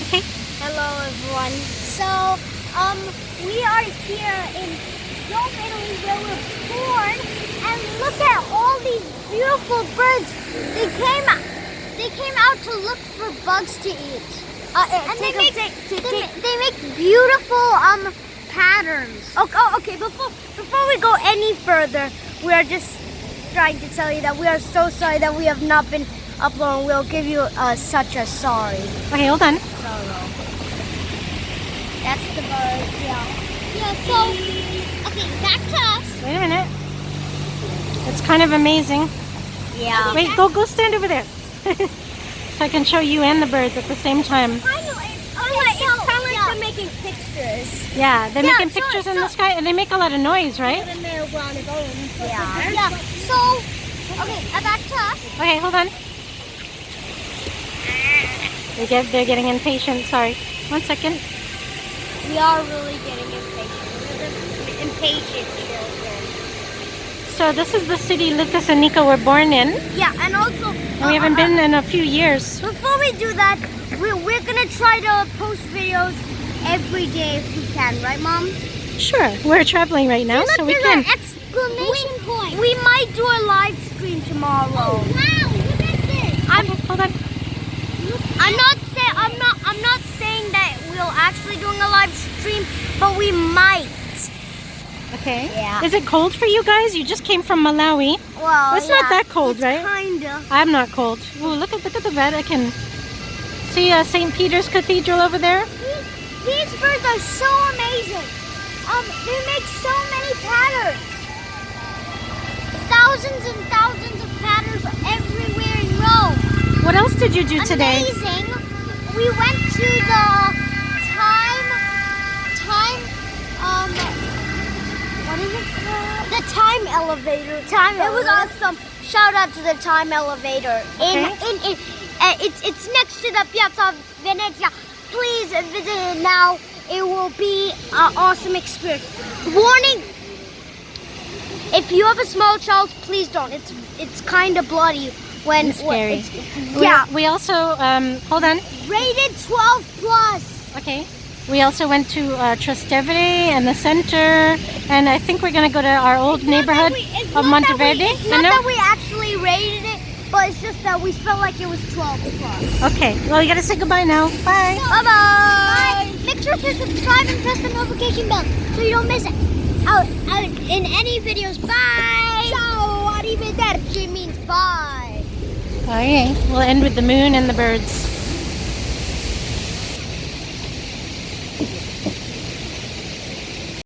Okay. Hello everyone. So, we are here in Rome, Italy, where we're born, and look at all these beautiful birds. They came out to look for bugs to eat. And they make beautiful patterns. Okay. Before we go any further, we are just trying to tell you that we are so sorry that we have not been uploading. We'll give you such a sorry. Okay, hold on. Sorrow. That's the bird, Yeah, so, okay, back to us. Wait a minute. It's kind of amazing. Yeah. Wait, go stand over there. So I can show you and the birds at the same time. It's kind of like they're making pictures. Yeah, they're making pictures in the sky and they make a lot of noise, right? Yeah. So, okay, back to us. Okay, hold on. They're getting impatient. Sorry. 1 second. We are really getting impatient. We're the impatient children. So this is the city Lucas and Nico were born in. Yeah, and also... And we haven't been in a few years. Before we do that, we're gonna try to post videos every day if we can, right, Mom? Sure. We're traveling right now, so we can. There's an exclamation point. We might do a live stream tomorrow. Oh, wow! Look at this. Hold on. I'm not saying that we'll actually doing a live stream, but we might. Okay. Yeah. Is it cold for you guys? You just came from Malawi. Well, It's not that cold, right? Kinda. I'm not cold. Ooh, look at the Vatican. See St. Peter's Cathedral over there? These birds are so amazing. They make so many patterns. Thousands and thousands of patterns everywhere in Rome. What else did you do today? Amazing. We went to the what is it called? The time elevator. It was awesome. Shout out to the time elevator. Okay. It's next to the Piazza Venezia. Please visit it now. It will be an awesome experience. Warning: if you have a small child, please don't. It's kind of bloody when It's scary. Yeah. We also hold on. Rated 12 plus. Okay. We also went to Trastevere and the center, and I think we're gonna go to our old neighborhood of Monteverde. It's not that we actually rated it, but it's just that we felt like it was 12 plus. Okay. Well, you gotta say goodbye now. Bye. Bye. Make sure to subscribe and press the notification bell so you don't miss out in any videos. Bye. Ciao. Arrivederci means bye. Okay. We'll end with the moon and the birds.